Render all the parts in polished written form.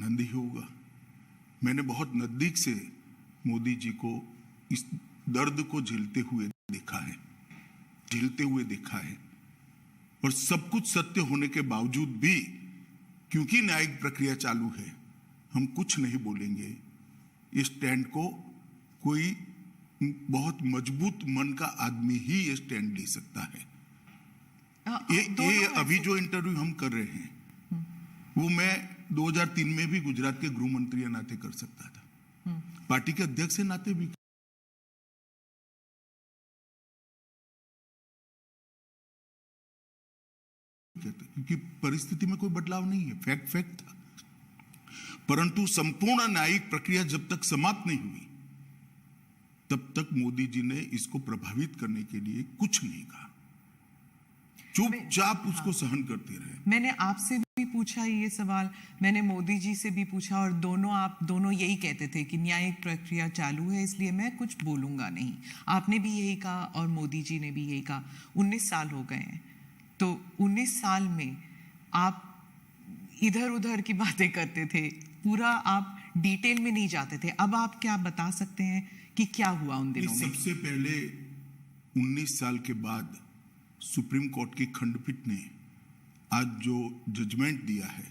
गांधी ही होगा। मैंने बहुत नजदीक से मोदी जी को इस दर्द को झेलते हुए देखा है, और सब कुछ सत्य होने के बावजूद भी क्योंकि न्यायिक प्रक्रिया चालू है, हम कुछ नहीं बोलेंगे। इस स्टैंड को कोई बहुत मजबूत मन का आदमी ही ये स्टैंड ले सकता है। ये अभी जो इंटरव्यू हम कर रहे हैं वो मैं 2003 में भी गुजरात के गृह मंत्री के नाते कर सकता था, पार्टी के अध्यक्ष के नाते भी। क्योंकि परिस्थिति में कोई बदलाव नहीं है, फैक्ट था। परंतु संपूर्ण न्यायिक प्रक्रिया जब तक समाप्त नहीं हुई तब तक मोदी जी ने इसको प्रभावित करने के लिए कुछ नहीं कहा, चुपचाप उसको सहन करते रहे। मैंने आपसे भी पूछा ये सवाल, मैंने मोदी जी से भी पूछा, और आप दोनों यही कहते थे कि न्यायिक प्रक्रिया चालू है इसलिए मैं कुछ बोलूंगा नहीं। आपने भी यही कहा और मोदी जी ने भी यही कहा। 19 साल हो गए हैं, तो 19 साल में आप इधर उधर की बातें करते थे, पूरा आप डिटेल में नहीं जाते थे। अब आप क्या बता सकते हैं कि क्या हुआ उन दिनों में? सबसे पहले 19 साल के बाद सुप्रीम कोर्ट की खंडपीठ ने आज जो जजमेंट दिया है,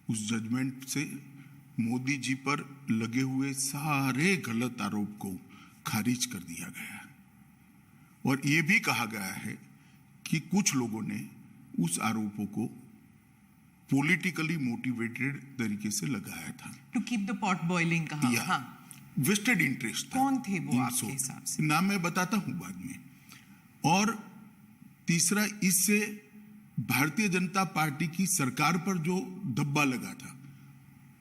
उस जजमेंट से मोदी जी पर लगे हुए सारे गलत आरोप को खारिज कर दिया गया, और यह भी कहा गया है कि कुछ लोगों ने उस आरोपों को पॉलिटिकली मोटिवेटेड तरीके से लगाया था। To keep the pot boiling कहा। हाँ, वेस्टेड इंटरेस्ट था। कौन थे वो आपके हिसाब से? नाम मैं बताता हूं बाद में। और तीसरा, इससे भारतीय जनता पार्टी की सरकार पर जो धब्बा लगा था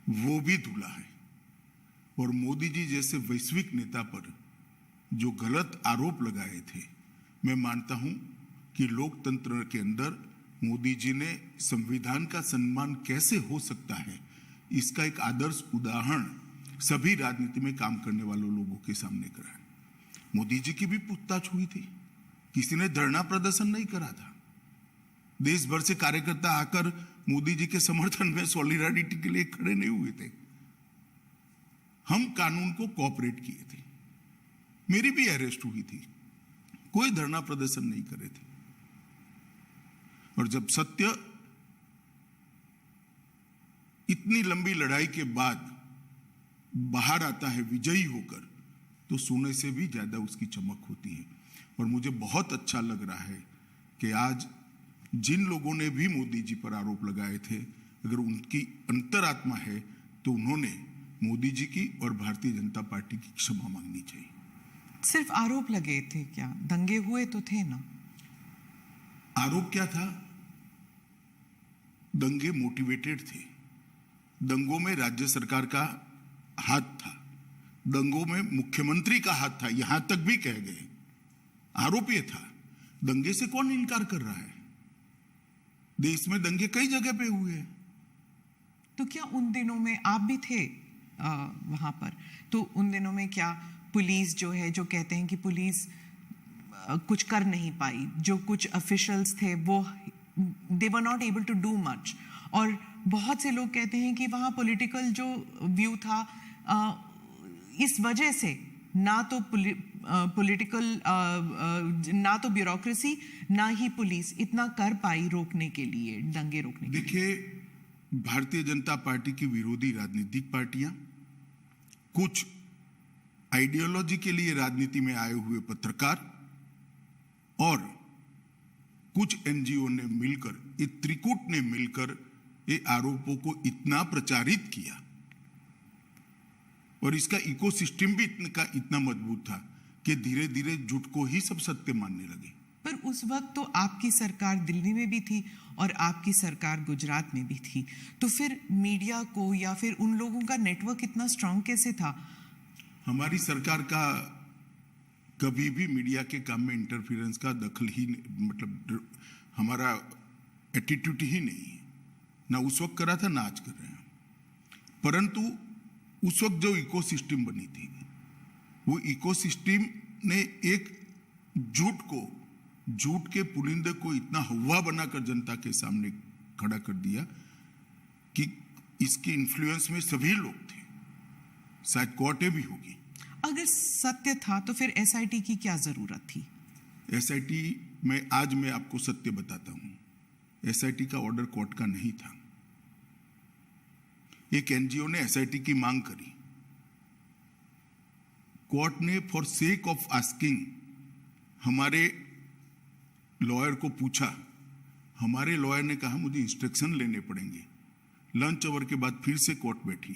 वो भी धुला है, और मोदी जी जैसे वैश्विक नेता पर जो गलत आरोप लगाए थे, मैं मानता हूं कि लोकतंत्र के अंदर मोदी जी ने संविधान का सम्मान कैसे हो सकता है, इसका एक आदर्श उदाहरण सभी राजनीति में काम करने वालों लोगों के सामने करा। मोदी जी की भी पूछताछ हुई थी, किसी ने धरना प्रदर्शन नहीं करा था। देश भर से कार्यकर्ता आकर मोदी जी के समर्थन में सॉलिडारिटी के लिए खड़े नहीं हुए थे। हम कानून को कोऑपरेट किए थे। मेरी भी अरेस्ट हुई थी, कोई धरना प्रदर्शन नहीं करे थे। और जब सत्य इतनी लंबी लड़ाई के बाद बाहर आता है विजयी होकर, तो सोने से भी ज्यादा उसकी चमक होती है। और मुझे बहुत अच्छा लग रहा है कि आज जिन लोगों ने भी मोदी जी पर आरोप लगाए थे, अगर उनकी अंतरात्मा है तो उन्होंने मोदी जी की और भारतीय जनता पार्टी की क्षमा मांगनी चाहिए। सिर्फ आरोप लगे थे क्या? दंगे हुए तो थे ना? आरोप क्या था? दंगे मोटिवेटेड थे। दंगों में राज्य सरकार का हाथ था, दंगों में मुख्यमंत्री का हाथ था, यहां तक भी कह गए। आरोप यह था, दंगे से कौन इनकार कर रहा है? देश में दंगे कई जगह पे हुए हैं। तो क्या उन दिनों में आप भी थे वहां पर? तो उन दिनों में क्या पुलिस जो है, जो कहते हैं कि पुलिस कुछ कर नहीं पाई, जो कुछ ऑफिशियल्स थे वो they were not able to do much, और बहुत से लोग कहते हैं कि वहाँ पॉलिटिकल जो व्यू था, इस वजह से ना तो पॉलिटिकल ना तो ब्यूरोक्रेसी ना ही पुलिस इतना कर पाई रोकने के लिए, दंगे रोकने के लिए। देखिए, भारतीय जनता पार्टी की विरोधी राजनीतिक पार्टियां, कुछ आइडियोलॉजी के लिए राजनीति में आए हुए पत्रकार और कुछ एनजीओ ने मिलकर, ये त्रिकूट ने मिलकर ये आरोपों को इतना प्रचारित किया, और इसका इकोसिस्टम भी इतना मजबूत था कि धीरे धीरे झूठ को ही सब सत्य मानने लगे। पर उस वक्त तो आपकी सरकार दिल्ली में भी थी और आपकी सरकार गुजरात में भी थी, तो फिर मीडिया को या फिर उन लोगों का नेटवर्क इतना स्ट्रांग कैसे था? हमारी सरकार का कभी भी मीडिया के काम में इंटरफेरेंस का दखल ही, मतलब हमारा एटीट्यूड ही नहीं है, ना उस वक्त करा था ना आज कर रहे हैं। परंतु उस वक्त जो इकोसिस्टम बनी थी, वो इकोसिस्टम ने एक झूठ के पुलिंदे को इतना हवा बनाकर जनता के सामने खड़ा कर दिया कि इसके इन्फ्लुएंस में सभी लोग थे, शायद कोर्टें भी होगी। अगर सत्य था तो फिर एसआईटी की क्या जरूरत थी? एसआईटी में आज मैं आपको सत्य बताता हूं, एसआईटी का ऑर्डर कोर्ट का नहीं था। एक एनजीओ ने एसआईटी की मांग करी, कोर्ट ने फॉर सेक ऑफ आस्किंग हमारे लॉयर को पूछा, हमारे लॉयर ने कहा मुझे इंस्ट्रक्शन लेने पड़ेंगे। लंच आवर के बाद फिर से कोर्ट बैठी,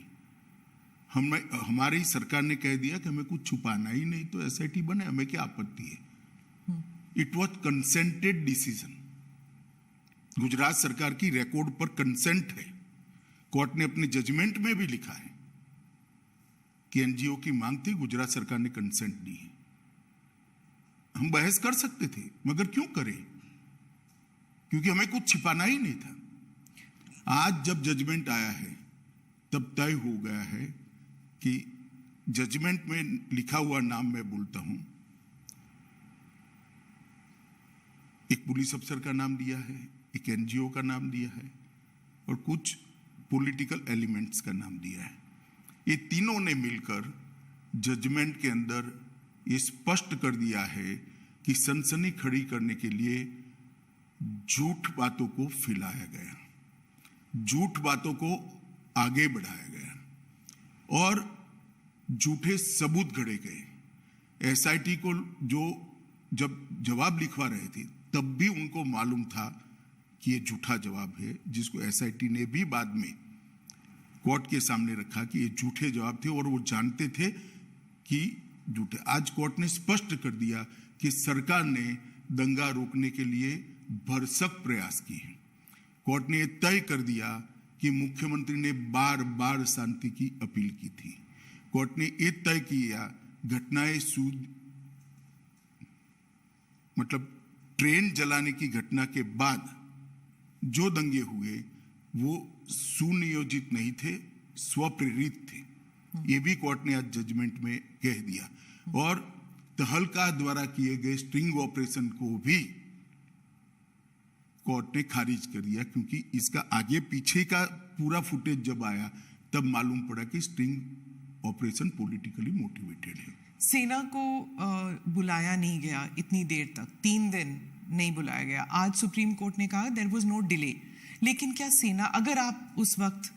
हमारी सरकार ने कह दिया कि हमें कुछ छुपाना ही नहीं, तो एसआईटी बने, हमें क्या आपत्ति है। It was consented decision, Gujarat सरकार की रिकॉर्ड पर कंसेंट है। कोर्ट ने अपने जजमेंट में भी लिखा है कि एनजीओ की मांग थी, गुजरात सरकार ने कंसेंट दी है। हम बहस कर सकते थे, मगर क्यों करें, क्योंकि हमें कुछ छिपाना ही नहीं था। आज जब जजमेंट आया है तब तय हो गया है कि जजमेंट में लिखा हुआ नाम मैं बोलता हूं, एक पुलिस अफसर का नाम दिया है, एक एनजीओ का नाम दिया है और कुछ पॉलिटिकल एलिमेंट्स का नाम दिया है। ये तीनों ने मिलकर जजमेंट के अंदर ये स्पष्ट कर दिया है कि सनसनी खड़ी करने के लिए झूठ बातों को फैलाया गया, झूठ बातों को आगे बढ़ाया गया और झूठे सबूत गढ़े गए। एसआईटी को जो जब जवाब लिखवा रहे थे तब भी उनको मालूम था कि ये झूठा जवाब है, जिसको एसआईटी ने भी बाद में कोर्ट के सामने रखा कि ये झूठे जवाब थे और वो जानते थे कि झूठे। आज कोर्ट ने स्पष्ट कर दिया कि सरकार ने दंगा रोकने के लिए भरसक प्रयास किए। कोर्ट ने यह तय कर दिया कि मुख्यमंत्री ने बार बार शांति की अपील की थी। कोर्ट ने यह तय किया घटनाएं मतलब ट्रेन जलाने की घटना के बाद जो दंगे हुए वो सुनियोजित नहीं थे, स्वप्रेरित थे। ये भी कोर्ट ने आज जजमेंट में कह दिया और तहलका द्वारा किए गए स्ट्रिंग ऑपरेशन को भी कोर्ट ने खारिज कर दिया, क्योंकि इसका आगे पीछे का पूरा फुटेज जब आया तब मालूम पड़ा कि स्ट्रिंग ऑपरेशन पॉलिटिकली मोटिवेटेड है। सेना को बुलाया नहीं गया इतनी देर तक, 3 दिन नहीं बुलाया गया। आज सुप्रीम कोर्ट ने कहा देयर वाज नो डिले, लेकिन क्या सेना, अगर आप उस वक्त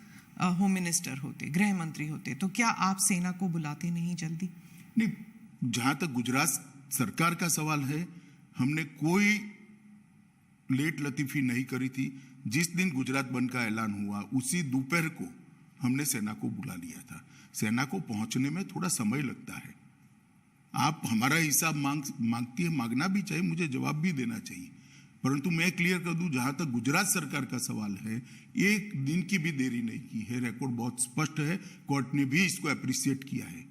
होम मिनिस्टर होते, गृह मंत्री होते, तो क्या आप सेना को बुलाते नहीं जल्दी? नहीं, जहां तक गुजरात सरकार का सवाल है, हमने कोई लेट लतीफी नहीं करी थी। जिस दिन गुजरात बंद का ऐलान हुआ उसी दोपहर को हमने सेना को बुला लिया था। सेना को पहुंचने में थोड़ा समय लगता है। आप हमारा हिसाब मांगती है, मांगना भी चाहिए, मुझे जवाब भी देना चाहिए, परंतु मैं क्लियर कर दूं, जहां तक गुजरात सरकार का सवाल है, एक दिन की भी देरी नहीं की है। रिकॉर्ड बहुत स्पष्ट है, कोर्ट ने भी इसको अप्रिशिएट किया है।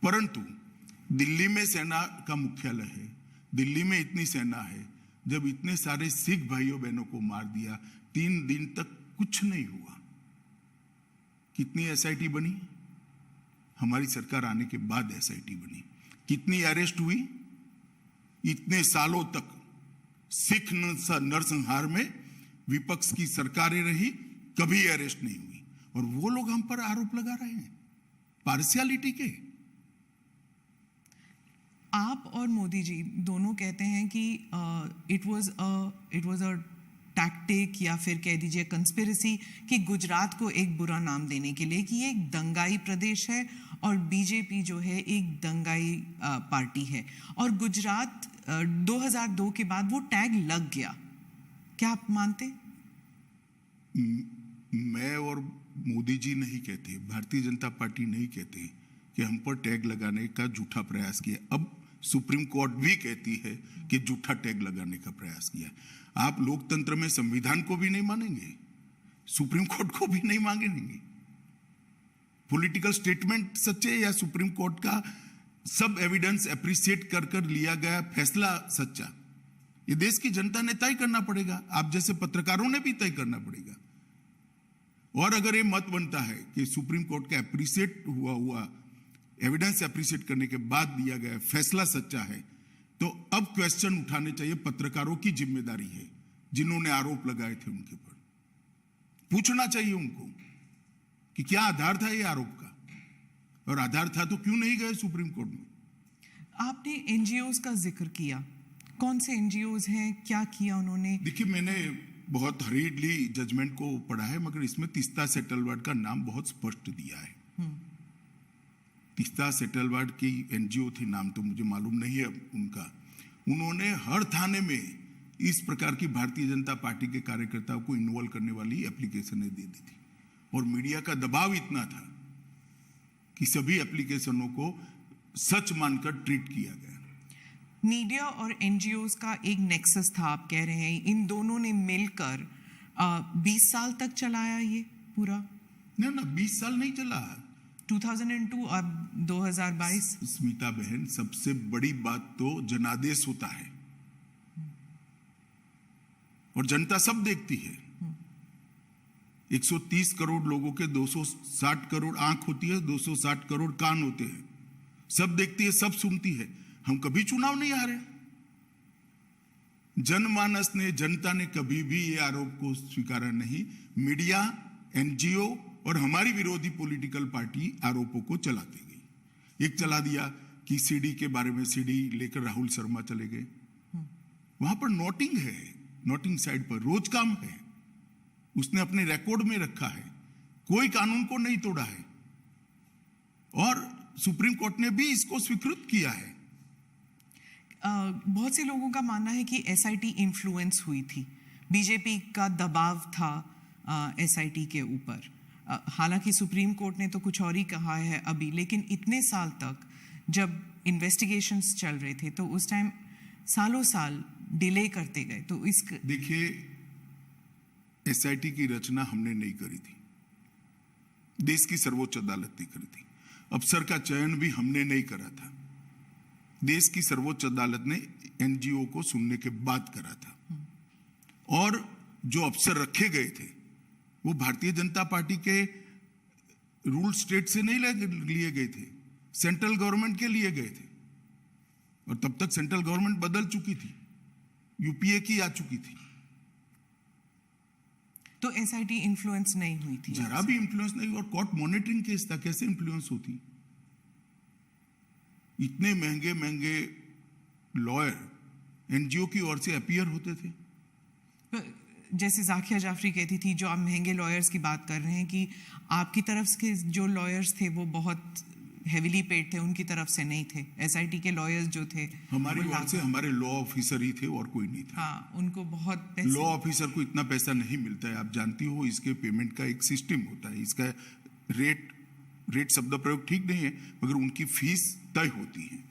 परंतु दिल्ली में सेना का मुख्यालय है, दिल्ली में इतनी सेना है, जब इतने सारे सिख भाइयों बहनों को मार दिया, 3 दिन तक कुछ नहीं हुआ। कितनी एसआईटी बनी? हमारी सरकार आने के बाद एसआईटी बनी। कितनी अरेस्ट हुई? इतने सालों तक सिख नरसंहार में विपक्ष की सरकारें रही, कभी अरेस्ट नहीं हुई, और वो लोग हम पर आरोप लगा रहे हैं पार्शियलिटी के। आप और मोदी जी दोनों कहते हैं कि इट वाज अ टैक्टिक या फिर कह दीजिए कंस्पिरेसी कि गुजरात को एक बुरा नाम देने के लिए कि ये एक दंगाई प्रदेश है और बीजेपी जो है एक दंगाई पार्टी है, और गुजरात 2002 के बाद वो टैग लग गया। क्या आप मानते? मैं और मोदी जी नहीं कहते, भारतीय जनता पार्टी नहीं कहते कि हम पर टैग लगाने का झूठा प्रयास किया। अब सुप्रीम कोर्ट भी कहती है कि झूठा टैग लगाने का प्रयास किया। आप लोकतंत्र में संविधान को भी नहीं मानेंगे, सुप्रीम कोर्ट को भी नहीं मांगेंगे। पॉलिटिकल स्टेटमेंट सच्चे या सुप्रीम कोर्ट का सब एविडेंस एप्रिशिएट कर कर लिया गया फैसला सच्चा, ये देश की जनता ने तय करना पड़ेगा। आप जैसे पत्रकारों ने भी तय करना पड़ेगा। और अगर ये मत बनता है कि सुप्रीम कोर्ट का एप्रिशिएट हुआ एविडेंस एप्रिशिएट करने के बाद दिया गया फैसला सच्चा है, तो अब क्वेश्चन उठाने चाहिए। पत्रकारों की जिम्मेदारी है, जिन्होंने आरोप लगाए थे उनके पर पूछना चाहिए उनको। कि क्या आधार था ये आरोप का, और आधार था तो क्यों नहीं गए सुप्रीम कोर्ट में। आपने एनजीओज का जिक्र किया, कौन से एनजीओज हैं, क्या किया उन्होंने? देखिए, मैंने बहुत हरीडली जजमेंट को पढ़ा है, मगर इसमें तीस्ता सेटलवाड का नाम बहुत स्पष्ट दिया है। तीस्ता सेटलवाड की एनजीओ थी, नाम तो मुझे मालूम नहीं है उनका। उन्होंने हर थाने में इस प्रकार की भारतीय जनता पार्टी के कार्यकर्ताओं को इन्वॉल्व करने वाली एप्लीकेशनें दे दी थी, और मीडिया का दबाव इतना था कि सभी एप्लीकेशनों को सच मानकर ट्रीट किया गया। मीडिया और एनजीओज का एक नेक्सस था, आप कह रहे हैं इन दोनों ने मिलकर 20 साल तक चलाया ये पूरा? ना 20 साल नहीं चला, 2002 और 2022। स्मिता बहन, सबसे बड़ी बात तो जनादेश होता है, और जनता सब देखती है। 130 करोड़ लोगों के 260 करोड़ आंख होती है, 260 करोड़ कान होते हैं, सब देखती है, सब सुनती है। हम कभी चुनाव नहीं हारे। जनमानस ने, जनता ने कभी भी ये आरोप को स्वीकारा नहीं। मीडिया, एनजीओ और हमारी विरोधी पॉलिटिकल पार्टी आरोपों को चलाती गई। एक चला दिया कि सीडी के बारे में, सीडी लेकर राहुल शर्मा चले गए, वहां पर नोटिंग है, नोटिंग साइड पर रोज काम है, उसने अपने रिकॉर्ड में रखा है, कोई कानून को नहीं तोड़ा है, और सुप्रीम कोर्ट ने भी इसको स्वीकृत किया है। बहुत से लोगों का मानना है कि एसआईटी इन्फ्लुएंस हुई थी, बीजेपी का दबाव था एसआईटी के ऊपर। हालांकि सुप्रीम कोर्ट ने तो कुछ और ही कहा है अभी, लेकिन इतने साल तक जब इन्वेस्टिगेशंस चल रहे थे तो उस टाइम सालों साल डिले करते गए। तो इस देखिए, एसआईटी की रचना हमने नहीं करी थी, देश की सर्वोच्च अदालत ने करी थी। अफसर का चयन भी हमने नहीं करा था, देश की सर्वोच्च अदालत ने एनजीओ को सुनने के बाद करा था। और जो अफसर रखे गए थे वो भारतीय जनता पार्टी के रूल स्टेट से नहीं लिए गए थे, सेंट्रल गवर्नमेंट के लिए गए थे, और तब तक सेंट्रल गवर्नमेंट बदल चुकी थी, यूपीए की आ चुकी थी। तो एसआईटी इन्फ्लुएंस नहीं हुई थी? जरा भी इन्फ्लुएंस नहीं। और कोर्ट मॉनिटरिंग केस था, कैसे इन्फ्लुएंस होती? इतने महंगे महंगे लॉयर एनजीओ की ओर से अपीयर होते थे। जैसे जाकिया जाफरी कहती थी, जो आप महंगे लॉयर्स की बात कर रहे हैं, कि आपकी तरफ के जो लॉयर्स थे वो बहुत हेविली पेड थे, उनकी तरफ से नहीं थे। एसआईटी के लॉयर्स जो थे हमारी ओर से हमारे लॉ ऑफिसर ही थे और कोई नहीं था। हाँ, उनको बहुत पैसे। लॉ ऑफिसर को इतना पैसा नहीं मिलता है, आप जानती हो। इसके पेमेंट का एक सिस्टम होता है, इसका रेट शब्द प्रयोग ठीक नहीं है, मगर उनकी फीस तय होती है।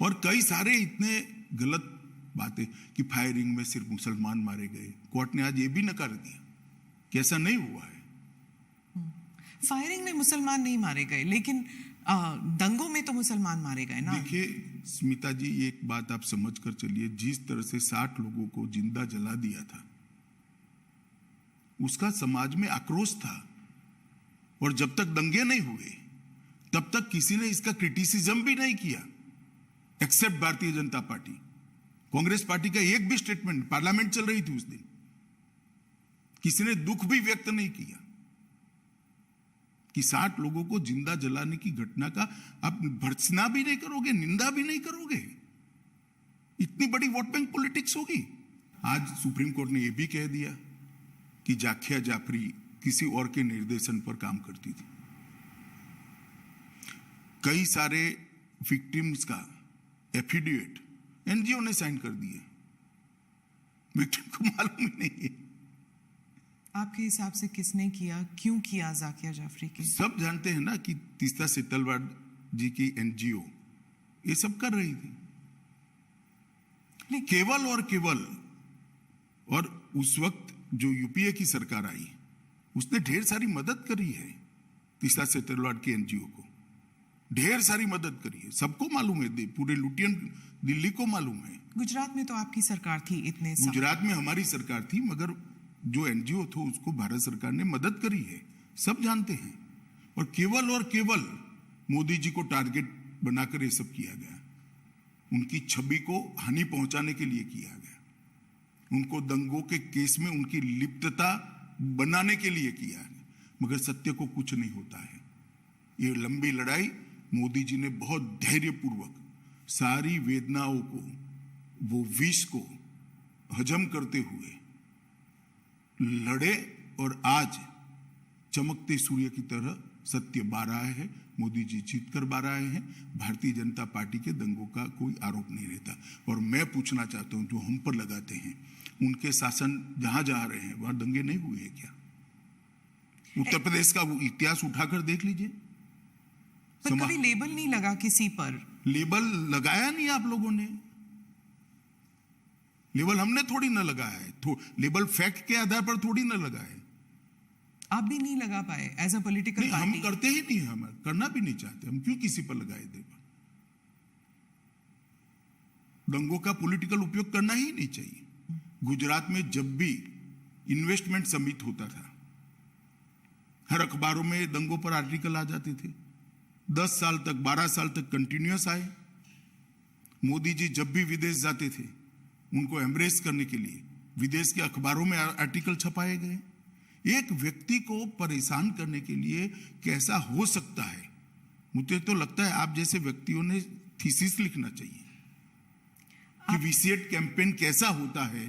और कई सारे इतने गलत बातें कि फायरिंग में सिर्फ मुसलमान मारे गए, कोर्ट ने आज ये भी नकार दिया कि ऐसा नहीं हुआ है। फायरिंग में मुसलमान नहीं मारे गए, लेकिन दंगों में तो मुसलमान मारे गए ना। देखिए स्मिता जी, एक बात आप समझ कर चलिए, जिस तरह से 60 लोगों को जिंदा जला दिया था, उसका समाज में आक्रोश था। और जब तक दंगे नहीं हुए तब तक किसी ने इसका क्रिटिसिज्म भी नहीं किया, accept Bharatiya Janata party. Congress party का एक भी स्टेटमेंट, पार्लियामेंट चल रही थी उस दिन, किसी ने दुख भी व्यक्त नहीं किया कि 60 लोगों को जिंदा जलाने की घटना का आप भर्त्सना भी नहीं करोगे, निंदा भी नहीं करोगे। इतनी बड़ी वोट बैंक पॉलिटिक्स होगी। आज सुप्रीम कोर्ट ने यह भी कह दिया कि जाकिया जाफरी किसी और के निर्देशन पर काम करती थी। कई सारे विक्टिम्स का एफिडेविट एनजीओ ने साइन कर दिए, विक्टिम को मालूम ही नहीं है। आपके हिसाब से किसने किया, क्यों किया जाकिया जाफरी के? सब जानते हैं ना कि तीस्ता सेटलवाड जी की एनजीओ ये सब कर रही थी, केवल और केवल। और उस वक्त जो यूपीए की सरकार आई, उसने ढेर सारी मदद करी है तीस्ता सेटलवाड की एनजीओ को, ढेर सारी मदद करी है, सबको मालूम है, पूरे लुटियन दिल्ली को मालूम है। गुजरात में तो आपकी सरकार थी इतने साल। गुजरात में हमारी सरकार थी, मगर जो एनजीओ था उसको भारत सरकार ने मदद करी है, सब जानते हैं। और केवल मोदी जी को टारगेट बनाकर ये सब किया गया, उनकी छवि को हानि पहुंचाने के लिए किया गया, उनको दंगों के केस में उनकी लिप्तता बनाने के लिए किया गया। मगर सत्य को कुछ नहीं होता है। ये लंबी लड़ाई मोदी जी ने बहुत धैर्यपूर्वक सारी वेदनाओं को, वो विष को हजम करते हुए लड़े और आज चमकते सूर्य की तरह सत्य बाहर आया है। मोदी जी जीत कर बाहर आए हैं। भारतीय जनता पार्टी के दंगों का कोई आरोप नहीं रहता। और मैं पूछना चाहता हूं, जो हम पर लगाते हैं, उनके शासन जहां जा रहे हैं वहां दंगे नहीं हुए हैं क्या? उत्तर प्रदेश का वो इतिहास उठाकर देख लीजिए। पर कभी लेबल नहीं लगा किसी पर। लेबल लगाया नहीं आप लोगों ने। लेबल हमने थोड़ी ना लगाया है। लेबल फैक्ट के आधार पर थोड़ी ना लगा है। आप भी नहीं लगा पाए एज अ पॉलिटिकल पार्टी। हम करते ही नहीं, हम करना भी नहीं चाहते। हम क्यों किसी पर लगाए लेबल? दंगों का पॉलिटिकल उपयोग करना ही नहीं चाहिए। गुजरात में जब भी इन्वेस्टमेंट समिट होता था, हर अखबारों में दंगों पर आर्टिकल आ जाते थे। 10 साल तक, 12 साल तक कंटिन्यूअस आए। मोदी जी जब भी विदेश जाते थे, उनको एम्ब्रेस करने के लिए विदेश के अखबारों में आर्टिकल छपाए गए। एक व्यक्ति को परेशान करने के लिए कैसा हो सकता है? मुझे तो लगता है आप जैसे व्यक्तियों ने थीसिस लिखना चाहिए कि विसिएट कैंपेन कैसा होता है।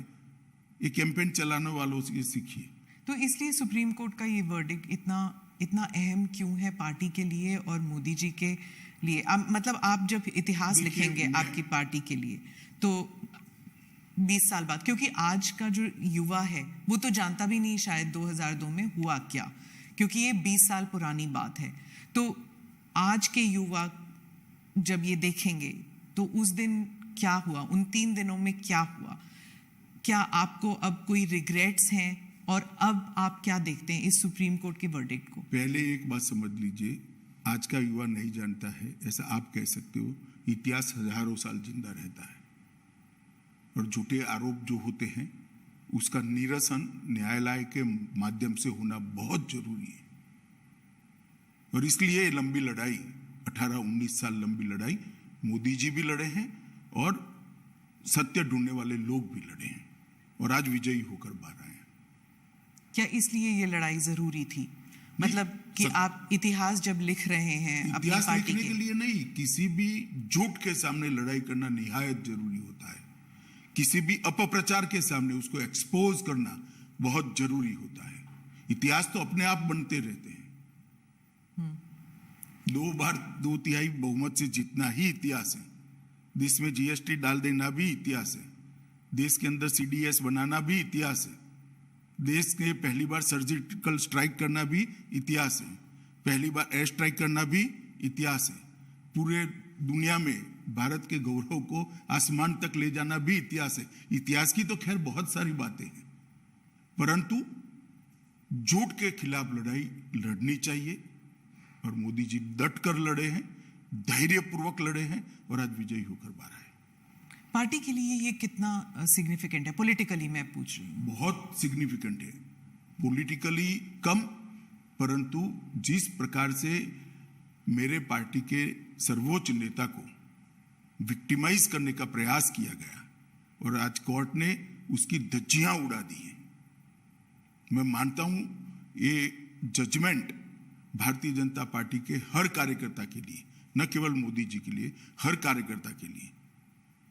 ये कैंपेन चलाने वालों से सीखिए। तो इसलिए सुप्रीम कोर्ट का ये वर्डिक्ट इतना अहम क्यों है पार्टी के लिए और मोदी जी के लिए? मतलब आप जब इतिहास लिखेंगे आपकी पार्टी के लिए, तो 20 साल बाद, क्योंकि आज का जो युवा है वो तो जानता भी नहीं शायद 2002 में हुआ क्या, क्योंकि ये 20 साल पुरानी बात है। तो आज के युवा जब ये देखेंगे तो उस दिन क्या हुआ, उन 3 दिनों में क्या हुआ? क्या आपको अब कोई रिग्रेट्स हैं और अब आप क्या देखते हैं इस सुप्रीम कोर्ट के वर्डिक्ट को? पहले एक बात समझ लीजिए, आज का युवा नहीं जानता है ऐसा आप कह सकते हो। इतिहास हजारों साल जिंदा रहता है और झूठे आरोप जो होते हैं उसका निरसन न्यायालय के माध्यम से होना बहुत जरूरी है। और इसलिए लंबी लड़ाई, 18-19 साल लंबी लड़ाई मोदी जी भी लड़े हैं और सत्य ढूंढने वाले लोग भी लड़े हैं और आज विजयी होकर बाहर आए हैं। क्या इसलिए ये लड़ाई जरूरी थी? मतलब कि आप इतिहास जब लिख रहे हैं अपनी इतिहास पार्टी लिखने के लिए नहीं, किसी भी झूठ के सामने लड़ाई करना निहायत जरूरी होता है। किसी भी अपप्रचार के सामने उसको एक्सपोज करना बहुत जरूरी होता है। इतिहास तो अपने आप बनते रहते हैं। 2 बार 2/3 बहुमत से जीतना ही इतिहास है। देश में जीएसटी डाल देना भी इतिहास है। देश के अंदर सीडीएस बनाना भी इतिहास है। देश के पहली बार सर्जिकल स्ट्राइक करना भी इतिहास है। पहली बार एयर स्ट्राइक करना भी इतिहास है। पूरे दुनिया में भारत के गौरव को आसमान तक ले जाना भी इतिहास है। इतिहास की तो खैर बहुत सारी बातें हैं, परंतु झूठ के खिलाफ लड़ाई लड़नी चाहिए और मोदी जी डट कर लड़े हैं, धैर्यपूर्वक लड़े हैं और आज विजयी होकर बाहर आए। पार्टी के लिए ये कितना सिग्निफिकेंट है पॉलिटिकली, मैं पूछ रही हूँ? बहुत सिग्निफिकेंट है। पॉलिटिकली कम, परंतु जिस प्रकार से मेरे पार्टी के सर्वोच्च नेता को विक्टिमाइज करने का प्रयास किया गया और आज कोर्ट ने उसकी धज्जियां उड़ा दी हैं। मैं मानता हूं ये जजमेंट भारतीय जनता पार्टी के हर कार्यकर्ता के लिए, न केवल मोदी जी के लिए, हर कार्यकर्ता के लिए।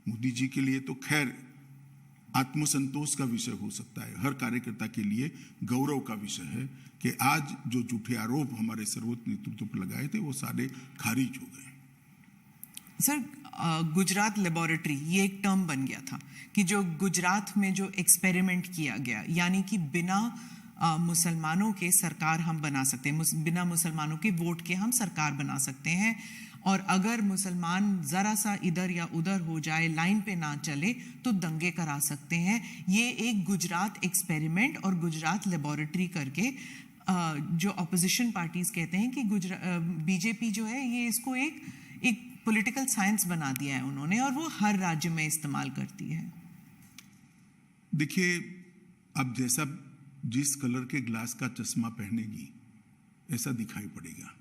मोदी जी के लिए तो खैर आत्मसंतोष का विषय हो सकता है, हर कार्यकर्ता के लिए गौरव का विषय है कि आज जो झूठे आरोप हमारे सर्वोच्च नेतृत्व पर लगाए थे वो सारे खारिज हो गए। सर, गुजरात लेबोरेटरी ये एक टर्म बन गया था कि जो गुजरात में जो एक्सपेरिमेंट किया गया, यानी कि बिना मुसलमानों के सरकार हम बना सकते हैं, बिना मुसलमानों के वोट के हम सरकार बना सकते हैं, और अगर मुसलमान जरा सा इधर या उधर हो जाए, लाइन पे ना चले, तो दंगे करा सकते हैं। ये एक गुजरात एक्सपेरिमेंट और गुजरात लेबोरेटरी करके जो अपोजिशन पार्टीज कहते हैं कि बीजेपी जो है ये इसको एक पॉलिटिकल साइंस बना दिया है उन्होंने, और वो हर राज्य में इस्तेमाल करती है। देखिए, अब जैसा जिस कलर के ग्लास का चश्मा पहनेगी ऐसा दिखाई पड़ेगा।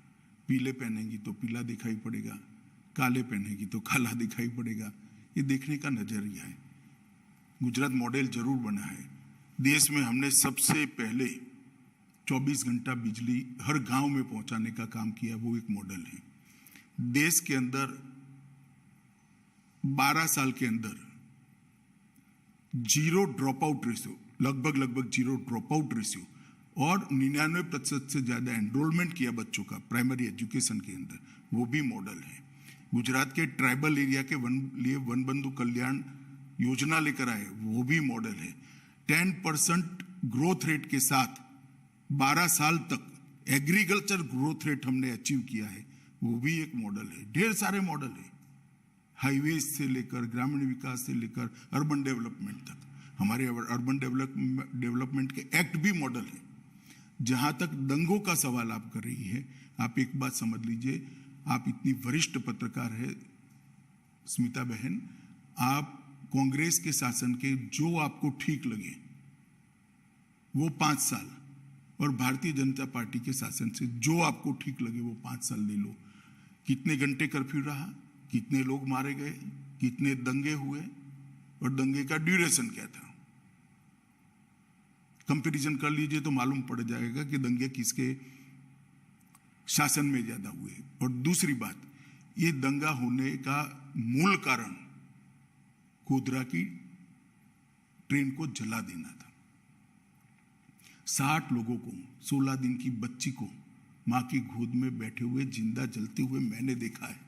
पीले पहनेगी तो पीला दिखाई पड़ेगा, काले पहनेगी तो काला दिखाई पड़ेगा। ये देखने का नजरिया है। गुजरात मॉडल जरूर बना है। देश में हमने सबसे पहले 24 घंटा बिजली हर गांव में पहुंचाने का काम किया, वो एक मॉडल है। देश के अंदर 12 साल के अंदर जीरो ड्रॉप आउट रेशियो, लगभग जीरो ड्रॉप आउट रेशियो, और 99% से ज्यादा एनरोलमेंट किया बच्चों का प्राइमरी एजुकेशन के अंदर, वो भी मॉडल है। गुजरात के ट्राइबल एरिया के लिए वन बंधु कल्याण योजना लेकर आए, वो भी मॉडल है। 10% ग्रोथ रेट के साथ 12 साल तक एग्रीकल्चर ग्रोथ रेट हमने अचीव किया है, वो भी एक मॉडल है। ढेर सारे मॉडल है, हाईवेज से लेकर ग्रामीण विकास से लेकर अर्बन डेवलपमेंट तक। हमारे अर्बन डेवलपमेंट के एक्ट भी मॉडल है। जहां तक दंगों का सवाल आप कर रही है, आप एक बात समझ लीजिए, आप इतनी वरिष्ठ पत्रकार है स्मिता बहन, आप कांग्रेस के शासन के जो आपको ठीक लगे वो 5 साल, और भारतीय जनता पार्टी के शासन से जो आपको ठीक लगे वो 5 साल ले लो। कितने घंटे कर्फ्यू रहा, कितने लोग मारे गए, कितने दंगे हुए, और दंगे का ड्यूरेशन क्या था, कंपैरिजन कर लीजिए तो मालूम पड़ जाएगा कि दंगे किसके शासन में ज्यादा हुए। और दूसरी बात, ये दंगा होने का मूल कारण गोधरा की ट्रेन को जला देना था। 60 लोगों को, 16 दिन की बच्ची को मां की गोद में बैठे हुए जिंदा जलते हुए मैंने देखा है।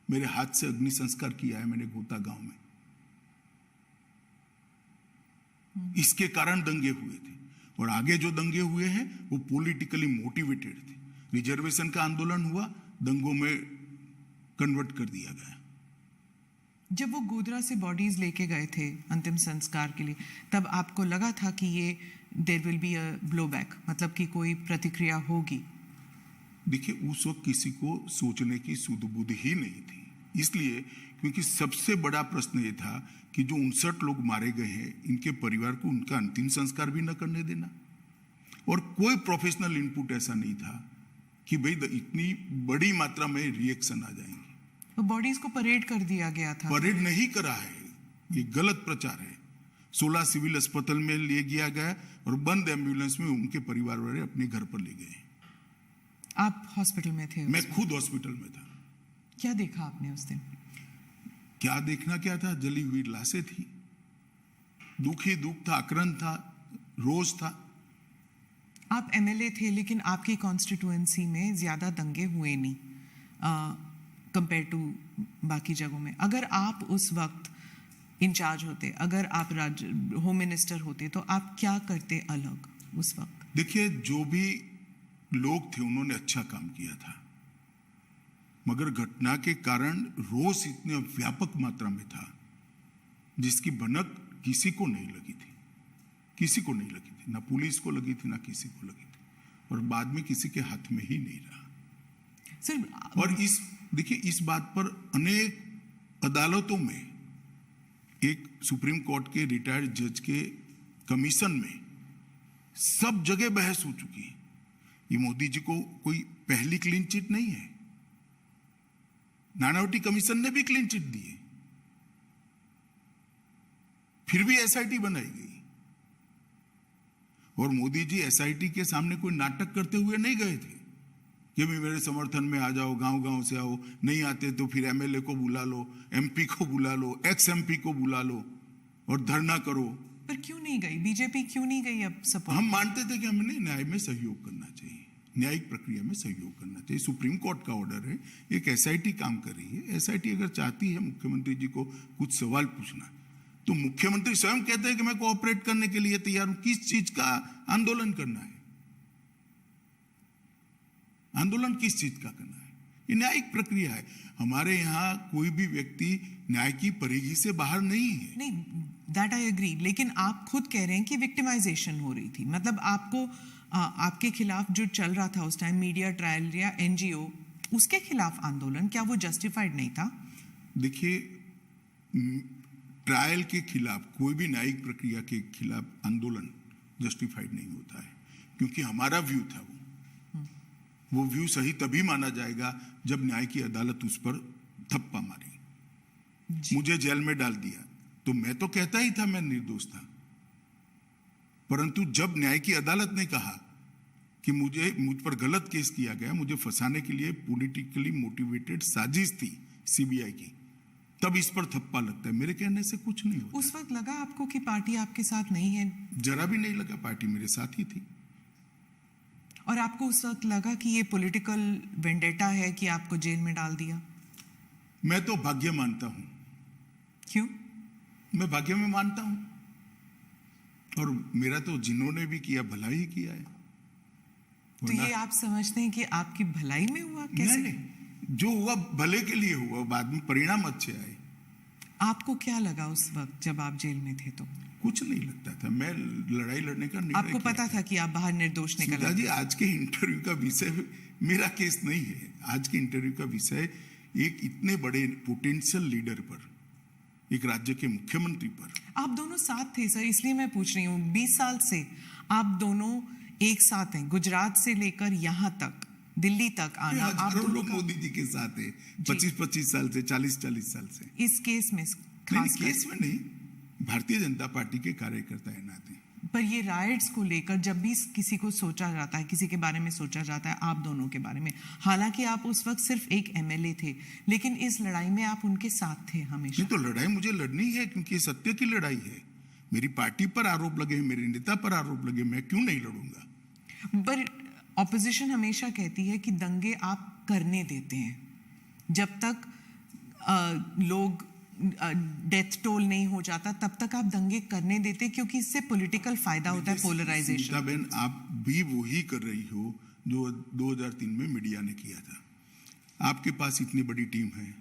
मेरे हाथ से अग्नि संस्कार किया है मैंने गोता गांव में। इसके कारण दंगे हुए थे, और आगे जो दंगे हुए हैं वो पॉलिटिकली मोटिवेटेड थे। रिजर्वेशन का आंदोलन हुआ, दंगों में कन्वर्ट कर दिया गया। जब वो गोधरा से बॉडीज लेके गए थे अंतिम संस्कार के लिए, तब आपको लगा था कि ये there will be a blowback, मतलब कि कोई प्रतिक्रिया होगी? देखिए, उस वक्त किसी को सोचने की सुध बुध ही नहीं थी, इसलिए क्योंकि सबसे बड़ा प्रश्न ये था कि जो 59 लोग मारे गए हैं, इनके परिवार को उनका अंतिम संस्कार भी न करने देना। और कोई प्रोफेशनल इनपुट ऐसा नहीं था कि भाई इतनी बड़ी मात्रा में रिएक्शन आ जाएंगे। तो बॉडीज को परेड कर दिया गया था। परेड नहीं करा है, ये गलत प्रचार है। 16 सिविल अस्पताल में ले गया गया और बंद एम्बुलेंस में उनके परिवार वाले अपने घर पर ले गए। आप हॉस्पिटल में थे? मैं खुद हॉस्पिटल में था। क्या देखा आपने उस दिन? क्या देखना क्या था, जली हुई लाशें थी। दुख ही दुख था, आक्रांत था, रोष था। आप एमएलए थे, लेकिन आपकी कॉन्स्टिट्यूएंसी में ज्यादा दंगे हुए नहीं कंपेयर टू बाकी जगहों में। अगर आप उस वक्त इंचार्ज होते, अगर आप होम मिनिस्टर होते, तो आप क्या करते अलग उस वक्त? देखिए, जो भी लोग थे उन्होंने अच्छा काम किया था, मगर घटना के कारण रोष इतने व्यापक मात्रा में था जिसकी भनक किसी को नहीं लगी थी, किसी को नहीं लगी थी, ना पुलिस को लगी थी ना किसी को लगी थी, और बाद में किसी के हाथ में ही नहीं रहा। सर, और देखिए, इस बात पर अनेक अदालतों में, एक सुप्रीम कोर्ट के रिटायर्ड जज के कमीशन में सब जगह बहस हो चुकी है। ये मोदी जी को कोई पहली क्लीन चिट नहीं है, नानावटी कमीशन ने भी क्लीन चिट दी है, फिर भी एसआईटी बनाई गई। और मोदी जी एसआईटी के सामने कोई नाटक करते हुए नहीं गए थे कि भी मेरे समर्थन में आ जाओ, गांव गांव से आओ, नहीं आते तो फिर एमएलए को बुला लो, एमपी को बुला लो, एक्स एमपी को बुला लो और धरना करो। पर क्यों नहीं गई बीजेपी? क्यों नहीं गई? अब सपोर्ट हम मानते थे कि हमने न्याय में सहयोग करना चाहिए, न्यायिक प्रक्रिया में सहयोग करना चाहिए। सुप्रीम कोर्ट का ऑर्डर है, एक एसआईटी काम कर रही है। एसआईटी अगर चाहती है मुख्यमंत्री जी को कुछ सवाल पूछना, तो मुख्यमंत्री स्वयं कहते हैं कि मैं कोऑपरेट करने के लिए तैयार हूं। किस चीज का आंदोलन करना है? आंदोलन किस चीज का करना है? ये न्यायिक प्रक्रिया है। हमारे यहाँ कोई भी व्यक्ति न्याय की परिधि से बाहर नहीं है। नहीं, दैट आई एग्री, लेकिन आप खुद कह रहे हैं कि विक्टिमाइजेशन हो रही थी। मतलब आपको आपके खिलाफ जो चल रहा था उस टाइम, मीडिया ट्रायल या एनजीओ, उसके खिलाफ आंदोलन, क्या वो जस्टिफाइड नहीं था? देखिए, ट्रायल के खिलाफ, कोई भी न्यायिक प्रक्रिया के खिलाफ आंदोलन जस्टिफाइड नहीं होता है, क्योंकि हमारा व्यू था वो व्यू सही तभी माना जाएगा जब न्याय की अदालत उस पर थप्पा मारी, मुझे जेल में डाल दिया, तो मैं तो कहता ही था मैं निर्दोष था। परंतु जब न्याय की अदालत ने कहा कि मुझ पर गलत केस किया गया, मुझे फंसाने के लिए पॉलिटिकली मोटिवेटेड साजिश थी सीबीआई की, तब इस पर थप्पा लगता है। मेरे कहने से कुछ नहीं होता। उस वक्त लगा आपको कि पार्टी आपके साथ नहीं है? जरा भी नहीं लगा, पार्टी मेरे साथ ही थी। और आपको उस वक्त लगा कि ये पॉलिटिकल वेंडेटा है कि आपको जेल में डाल दिया? मैं तो भाग्य मानता हूं। क्यों? मैं भाग्य में मानता हूं, और मेरा तो जिन्होंने भी किया भला ही किया है। तो ये आप समझते हैं कि आपकी भलाई में हुआ? कैसे? नहीं, जो हुआ भले के लिए हुआ, बाद में परिणाम अच्छे आए। आपको क्या लगा उस वक्त जब आप जेल में थे? तो कुछ नहीं लगता था, मैं लड़ाई लड़ने का निर्णय आपको पता था कि आप बाहर निर्दोष निकल आए? जी, आज के इंटरव्यू का विषय मेरा केस नहीं है। आज के इंटरव्यू का विषय एक इतने बड़े पोटेंशियल लीडर पर, एक राज्य के मुख्यमंत्री पर। आप दोनों साथ थे सर, इसलिए मैं पूछ रही हूँ। 20 साल से आप दोनों एक साथ हैं, गुजरात से लेकर यहाँ तक, दिल्ली तक आना। आप हजारों दोनों लोग मोदी जी के साथ हैं, 25-25 साल से, 40-40 साल से। इस केस में नहीं, केस में नहीं, भारतीय जनता पार्टी के कार्यकर्ता है नाते। पर ये राइट्स को लेकर जब भी किसी को सोचा जाता है, किसी के बारे में सोचा जाता है, आप दोनों के बारे में, हालांकि आप उस वक्त सिर्फ एक एमएलए थे, लेकिन इस लड़ाई में आप उनके साथ थे हमेशा। नहीं, तो लड़ाई मुझे लड़नी है, क्योंकि सत्य की लड़ाई है। मेरी पार्टी पर आरोप लगे, मेरे नेता पर आरोप लगे, मैं क्यों नहीं लड़ूंगा? पर ऑपोजिशन हमेशा कहती है कि दंगे आप करने देते हैं, जब तक लोग डेथ टोल नहीं हो जाता तब तक आप दंगे करने देते, क्योंकि इससे पॉलिटिकल फायदा होता है, पोलराइजेशन। बहन, आप भी वही कर रही हो जो 2003 में मीडिया ने किया था। आपके पास इतनी बड़ी टीम है,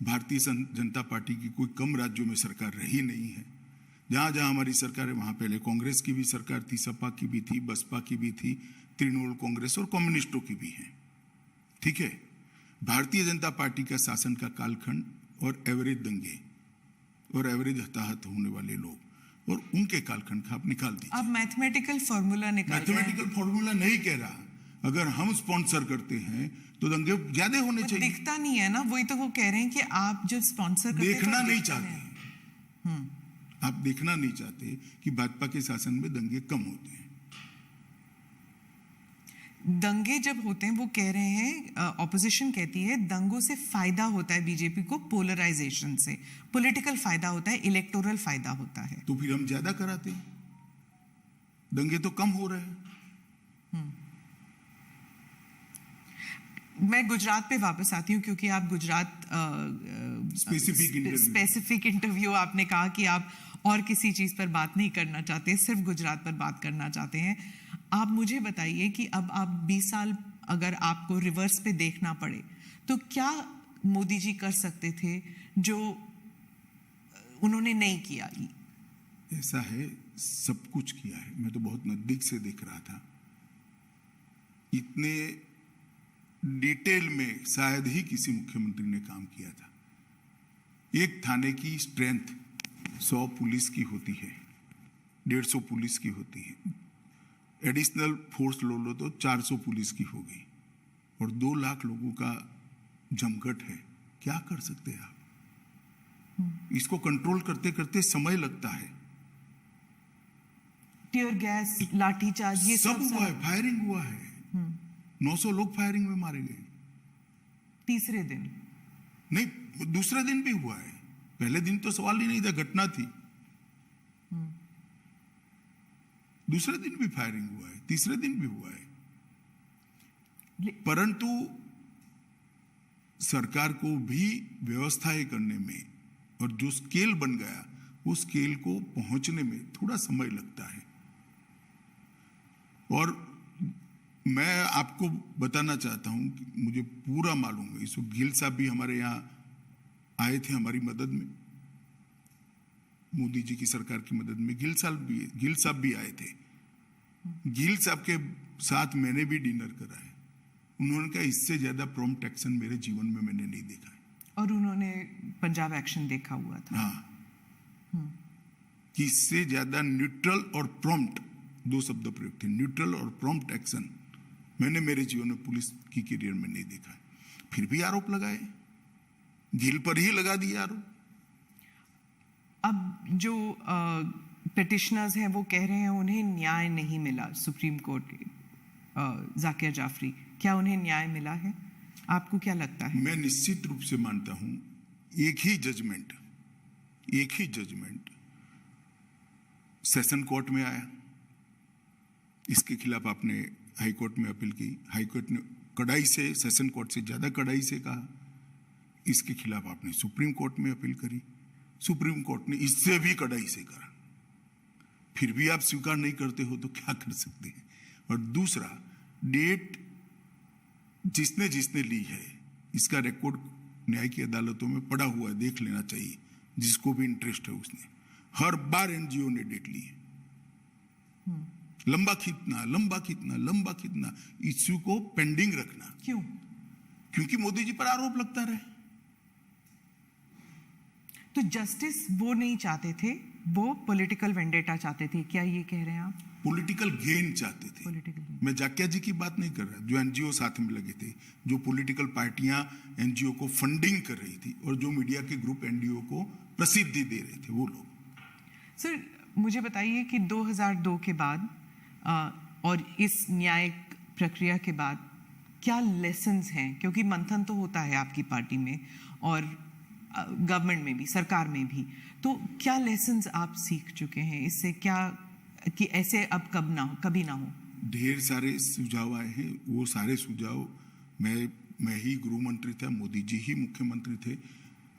भारतीय जनता पार्टी की कोई कम राज्यों में सरकार रही नहीं है। जहां जहां हमारी सरकार है, वहां पहले कांग्रेस की भी सरकार थी, सपा की भी थी, बसपा की भी थी, तृणमूल कांग्रेस और कम्युनिस्टों की भी है। ठीक है, भारतीय जनता पार्टी का शासन का कालखंड और एवरेज दंगे और एवरेज हताहत होने वाले लोग और उनके कालखंड का आप निकाल दीजिए। आप मैथमेटिकल फॉर्मूला निकाल रहे हैं। मैथमेटिकल फॉर्मूला नहीं कह रहा, अगर हम स्पॉन्सर करते हैं तो दंगे ज्यादा होने चाहिए। दिखता नहीं है ना, वही तो वो कह रहे हैं कि आप जब स्पॉन्सर करते हैं देखना नहीं चाहते, आप देखना नहीं चाहते कि भाजपा के शासन में दंगे कम होते हैं। दंगे जब होते हैं, वो कह रहे हैं, ऑपोजिशन कहती है दंगों से फायदा होता है बीजेपी को, पोलराइजेशन से पॉलिटिकल फायदा होता है, इलेक्टोरल फायदा होता है। तो फिर हम ज्यादा कराते हैं, दंगे तो कम हो रहे हैं। मैं गुजरात पे वापस आती हूँ, क्योंकि आप गुजरात स्पेसिफिक इंटरव्यू आपने कहा कि आप और किसी चीज पर बात नहीं करना चाहते, सिर्फ गुजरात पर बात करना चाहते हैं। आप मुझे बताइए कि अब आप 20 साल अगर आपको रिवर्स पे देखना पड़े, तो क्या मोदी जी कर सकते थे जो उन्होंने नहीं किया? ऐसा है, सब कुछ किया है। मैं तो बहुत नजदीक से देख रहा था। इतने डिटेल में शायद ही किसी मुख्यमंत्री ने काम किया था। एक थाने की स्ट्रेंथ 100 पुलिस की होती है, 150 पुलिस की होती है। एडिशनल फोर्स लो तो 400 पुलिस की होगी, और 2 लाख लोगों का जमघट है। क्या कर सकते हैं आप? इसको कंट्रोल करते करते समय लगता है। टीयर गैस, लाठीचार्ज, ये सब हुआ है, फायरिंग हुआ है। 900 लोग फायरिंग में मारे गए। तीसरे दिन नहीं, दूसरे दिन भी हुआ है। पहले दिन तो सवाल ही नहीं था, घटना थी। दूसरे दिन भी फायरिंग हुआ है, तीसरे दिन भी हुआ है। परंतु सरकार को भी व्यवस्थाएं करने में, और जो स्केल बन गया, उस स्केल को पहुंचने में थोड़ा समय लगता है। और मैं आपको बताना चाहता हूं कि मुझे पूरा मालूम है, इस गिल साहब भी हमारे यहाँ आए थे हमारी मदद में, मोदी जी की सरकार की मदद में। गिल साहब भी आए थे। गिल साहब के साथ मैंने भी डिनर करा है। उन्होंने कहा, इससे ज्यादा प्रॉम्प्ट एक्शन मेरे जीवन में मैंने नहीं देखा है। और उन्होंने पंजाब एक्शन देखा हुआ था। हाँ, कि इससे ज्यादा न्यूट्रल और प्रॉम्प्ट, 2 शब्द प्रयोग थे, न्यूट्रल और प्रॉम्प्ट एक्शन मैंने मेरे जीवन में पुलिस की करियर में नहीं देखा है। फिर भी आरोप लगाए, गिल पर ही लगा दिए आरोप। अब जो पिटिशनर्स हैं वो कह रहे हैं उन्हें न्याय नहीं मिला सुप्रीम कोर्ट के जाकिर जाफरी, क्या उन्हें न्याय मिला है? आपको क्या लगता है? मैं निश्चित रूप से मानता हूं एक ही जजमेंट सेशन कोर्ट में आया, इसके खिलाफ आपने हाई कोर्ट में अपील की, हाई कोर्ट ने कड़ाई से, सेशन कोर्ट से ज्यादा कड़ाई से कहा, इसके खिलाफ आपने सुप्रीम कोर्ट में अपील करी, सुप्रीम कोर्ट ने इससे भी कड़ाई से करा, फिर भी आप स्वीकार नहीं करते हो तो क्या कर सकते हैं? और दूसरा, डेट जिसने जिसने ली है इसका रिकॉर्ड न्याय की अदालतों में पड़ा हुआ है, देख लेना चाहिए, जिसको भी इंटरेस्ट है उसने। हर बार एनजीओ ने डेट ली है, लंबा खींचना, इश्यू को पेंडिंग रखना। क्यों? क्योंकि मोदी जी पर आरोप लगता रहे। तो जस्टिस वो नहीं चाहते थे, वो पॉलिटिकल वेंडेटा चाहते थे, क्या ये कह रहे हैं आप? पॉलिटिकल गेन चाहते थे। पॉलिटिकल, मैं जाकिया जी की बात नहीं कर रहा, जो एनजीओ साथ में लगे थे, जो पॉलिटिकल पार्टियां एनजीओ को फंडिंग कर रही थी और जो मीडिया के ग्रुप एनजीओ को प्रसिद्धि दे रहे थे, वो लोग। सर मुझे बताइए कि 2002 के बाद और इस न्यायिक प्रक्रिया के बाद क्या लेसन्स हैं? क्योंकि मंथन तो होता है आपकी पार्टी में और गवर्नमेंट में भी, सरकार में भी, तो क्या लेसन्स आप सीख चुके हैं इससे, क्या कि ऐसे अब कभी ना हो? ढेर सारे सुझाव आए हैं, वो सारे सुझाव मैं ही गृह मंत्री था, मोदी जी ही मुख्यमंत्री थे,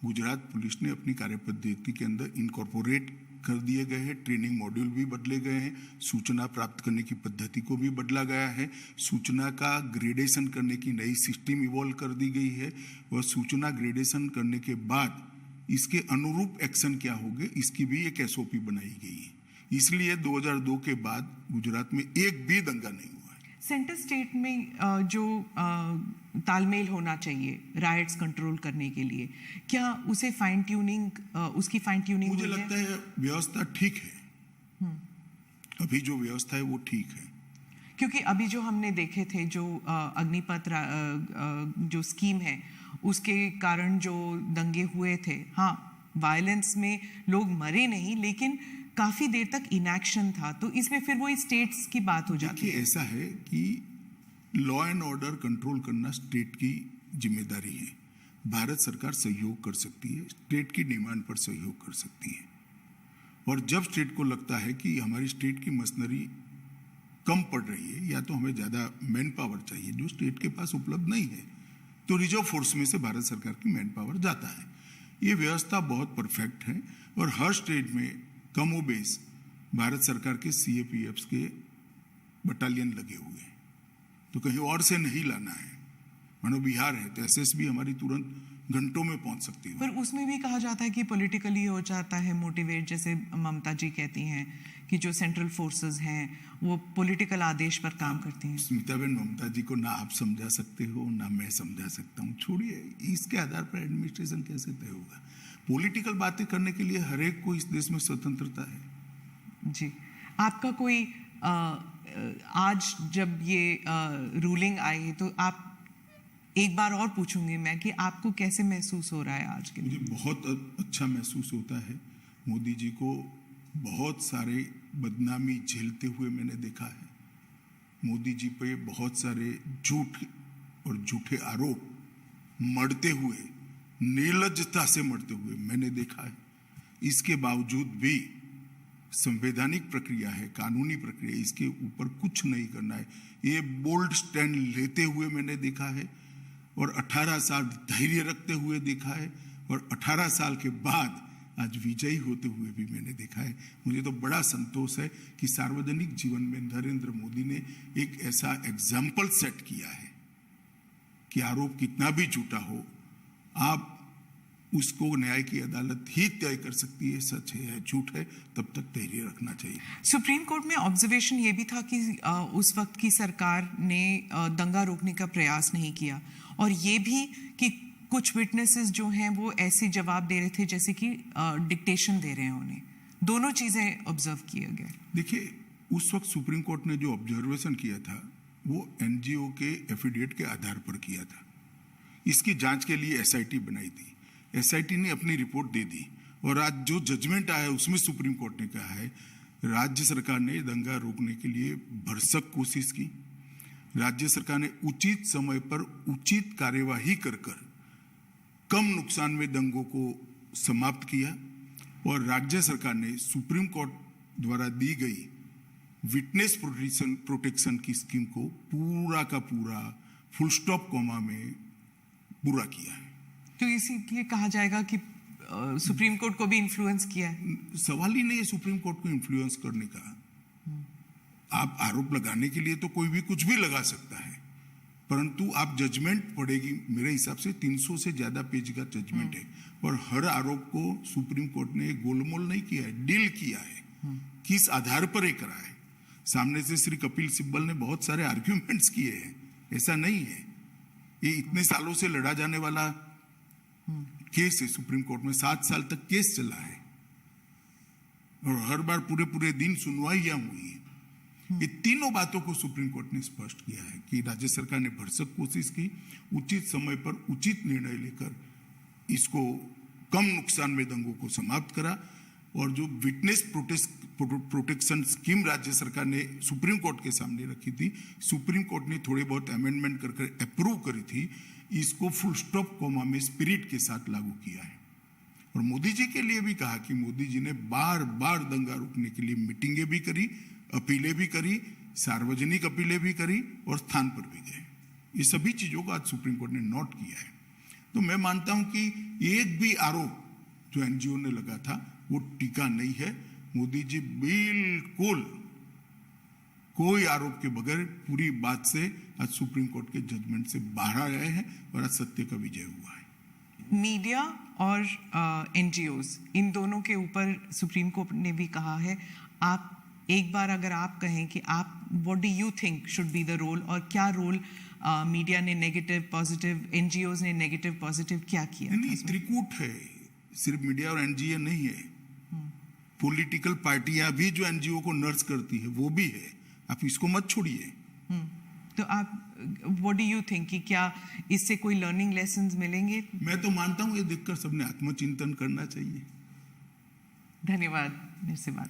गुजरात पुलिस ने अपनी कार्यपद्धति के अंदर इनकॉर्पोरेट कर दिए गए हैं, ट्रेनिंग मॉड्यूल भी बदले गए हैं, सूचना प्राप्त करने की पद्धति को भी बदला गया है, सूचना का ग्रेडेशन करने की नई सिस्टम इवॉल्व कर दी गई है, और सूचना ग्रेडेशन करने के बाद इसके अनुरूप एक्शन क्या होंगे इसकी भी एक एसओपी बनाई गई है। इसलिए 2002 के बाद गुजरात में एक भी दंगा नहीं हुआ है। सेंटर स्टेट में जो तालमेल होना चाहिए राइट्स कंट्रोल करने के लिए, क्या उसे फाइन ट्यूनिंग उसकी फाइन ट्यूनिंग मुझे लगता है व्यवस्था ठीक है, अभी जो व्यवस्था है वो ठीक है। क्योंकि अभी जो हमने देखे थे, जो अग्निपथ जो स्कीम है उसके कारण जो दंगे हुए थे, हाँ वायलेंस में लोग मरे नहीं, लेकिन काफी देर तक इनएक्शन था, तो इसमें फिर वो स्टेट्स की बात हो जाती है। ऐसा है कि लॉ एंड ऑर्डर कंट्रोल करना स्टेट की जिम्मेदारी है। भारत सरकार सहयोग कर सकती है, स्टेट की डिमांड पर सहयोग कर सकती है, और जब स्टेट को लगता है कि हमारी स्टेट की मशीनरी कम पड़ रही है या तो हमें ज्यादा मैन पावर चाहिए जो स्टेट के पास उपलब्ध नहीं है, तो रिजर्व फोर्स में से भारत सरकार की मैन पावर जाता है। ये व्यवस्था बहुत परफेक्ट है और हर स्टेट में कमोबेश भारत सरकार के सीएपीएफ्स के बटालियन लगे हुए हैं, तो कहीं और से नहीं लाना है। मानो बिहार है तो एसएसबी हमारी तुरंत घंटों में पहुंच सकती है। पर उसमें भी कहा जाता है कि पॉलिटिकली हो जाता है मोटिवेट, जैसे ममता जी कहती हैं कि जो सेंट्रल फोर्सेस हैं वो पॉलिटिकल आदेश पर काम करती हैं। स्मिताबेन, ममता जी को ना आप समझा सकते हो ना मैं समझा सकता हूँ, छोड़िए, इसके आधार पर एडमिनिस्ट्रेशन कैसे तय होगा? पॉलिटिकल बातें करने के लिए हर एक को इस देश में स्वतंत्रता है। जी, आपका कोई आज जब ये रूलिंग आई तो आप, एक बार और पूछूंगी मैं कि आपको कैसे महसूस हो रहा है आज के दिन? मुझे बहुत अच्छा महसूस होता है। मोदी जी को बहुत सारे बदनामी झेलते हुए मैंने देखा है, मोदी जी पे बहुत सारे झूठ और झूठे आरोप मरते हुए, निर्लज्जता से मरते हुए मैंने देखा है। इसके बावजूद भी संवैधानिक प्रक्रिया है, कानूनी प्रक्रिया, इसके ऊपर कुछ नहीं करना है, ये बोल्ड स्टैंड लेते हुए मैंने देखा है, और 18 साल धैर्य रखते हुए देखा है, और 18 साल के बाद आज विजयी होते हुए भी मैंने देखा है। मुझे तो बड़ा संतोष है कि सार्वजनिक जीवन में नरेंद्र मोदी ने एक ऐसा एग्जाम्पल सेट किया है कि आरोप कितना भी झूठा हो, आप उसको न्याय की अदालत ही तय कर सकती है, सच है या झूठ है, तब तक धैर्य रखना चाहिए। सुप्रीम कोर्ट में ऑब्जर्वेशन ये भी था कि उस वक्त की सरकार ने दंगा रोकने का प्रयास नहीं किया, और ये भी कि कुछ विटनेसेस जो हैं वो ऐसे जवाब दे रहे थे जैसे कि डिक्टेशन दे रहे हैं उन्हें। दोनों चीजें ऑब्जर्व किए गए। देखिए, उस वक्त सुप्रीम कोर्ट ने जो ऑब्जर्वेशन किया था वो एनजीओ के एफिडेविट के आधार पर किया था। इसकी जांच के लिए एसआईटी बनाई थी, एसआईटी ने अपनी रिपोर्ट दे दी, और आज जो जजमेंट आया है उसमें सुप्रीम कोर्ट ने कहा है राज्य सरकार ने दंगा रोकने के लिए भरसक कोशिश की, राज्य सरकार ने उचित समय पर उचित कार्यवाही कर कम नुकसान में दंगों को समाप्त किया और राज्य सरकार ने सुप्रीम कोर्ट द्वारा दी गई विटनेस प्रोटेक्शन की स्कीम को पूरा का पूरा फुल स्टॉप कॉमा में पूरा किया है। तो इसीलिए कहा जाएगा कि सुप्रीम कोर्ट को भी इन्फ्लुएंस किया है। सवाल ही नहीं है सुप्रीम कोर्ट को इन्फ्लुएंस करने का। आप आरोप लगाने के लिए तो कोई भी कुछ भी लगा सकता है, परंतु आप जजमेंट पढ़ेगी, मेरे हिसाब से 300 से ज्यादा पेज का जजमेंट है और हर आरोप को सुप्रीम कोर्ट ने गोलमोल नहीं किया है, डील किया है। किस आधार पर ये करा है? सामने से श्री कपिल सिब्बल ने बहुत सारे आर्ग्यूमेंट्स किए हैं, ऐसा नहीं है। ये इतने सालों से लड़ा जाने वाला केस है, सुप्रीम कोर्ट में 7 साल तक केस चला है और हर बार पूरे दिन सुनवाइयां हुई है। ये तीनों बातों को सुप्रीम कोर्ट ने स्पष्ट किया है कि राज्य सरकार ने भरसक कोशिश की, उचित समय पर उचित निर्णय लेकर इसको कम नुकसान में दंगों को समाप्त करा और जो विटनेस प्रोटेक्शन स्कीम राज्य सरकार ने सुप्रीम कोर्ट के सामने रखी थी, सुप्रीम कोर्ट ने थोड़े बहुत अमेंडमेंट कर अप्रूव करी थी, इसको फुल स्टॉप कॉमा में स्पिरिट के साथ लागू किया है। और मोदी जी के लिए भी कहा कि मोदी जी ने बार बार दंगा रोकने के लिए मीटिंगें भी करी, अपीलें भी करी, सार्वजनिक अपीलें भी करी और स्थान पर भी गए। ये सभी चीजों को आज सुप्रीम कोर्ट ने नोट किया है। तो मैं मानता हूं कि एक भी आरोप जो एनजीओ ने लगा था वो टीका नहीं है। मोदी जी बिल्कुल कोई आरोप के बगैर पूरी बात से आज सुप्रीम कोर्ट के जजमेंट से बाहर आए हैं और आज सत्य का विजय हुआ है। मीडिया और एनजीओज, इन दोनों के ऊपर सुप्रीम कोर्ट ने भी कहा है। आप एक बार अगर आप कहें कि आप what do you think should be the role, और क्या रोल मीडिया ने नेगेटिव पॉजिटिव, एनजीओज ने नेगेटिव पॉजिटिव क्या किया? नहीं, त्रिकूट है, सिर्फ मीडिया और एनजीओ नहीं है। पॉलिटिकल पार्टियां भी जो एनजीओ को नर्स करती है वो भी है, आप इसको मत छोड़िए। तो आप व्हाट डू यू थिंक कि क्या इससे कोई लर्निंग लेसन्स मिलेंगे? मैं तो मानता हूं ये देखकर सबने आत्मचिंतन करना चाहिए। धन्यवाद मेरे से बात